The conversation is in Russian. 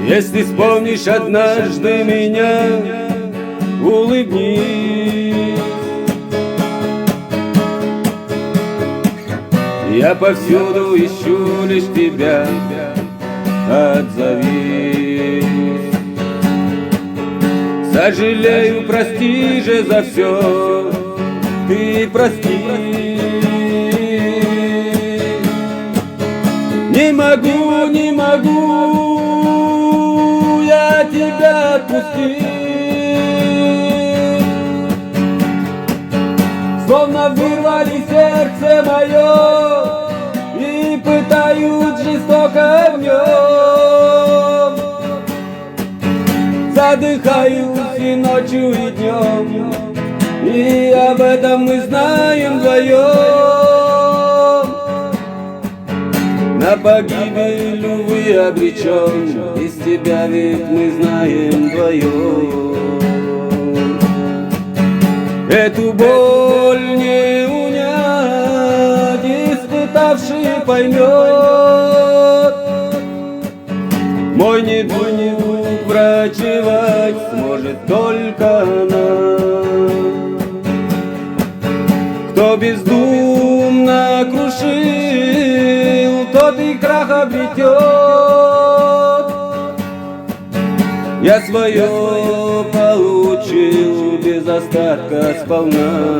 Если вспомнишь однажды меня, улыбнись. Я повсюду ищу лишь тебя, отзовись. Сожалею, прости же за все, ты прости. Не могу я тебя отпустить. Словно вырвали сердце мое и пытают жестоко в нем. Задыхаюсь и ночью, и днем, и об этом мы знаем вдвоем. На погибель, увы, обречен, без тебя ведь мы знаем вдвоем. Эту боль не унять, испытавший поймет. Мой недуг врачевать сможет только она. Кто бездумно крушил, тот и крах обретет. Я свое получил без остатка сполна.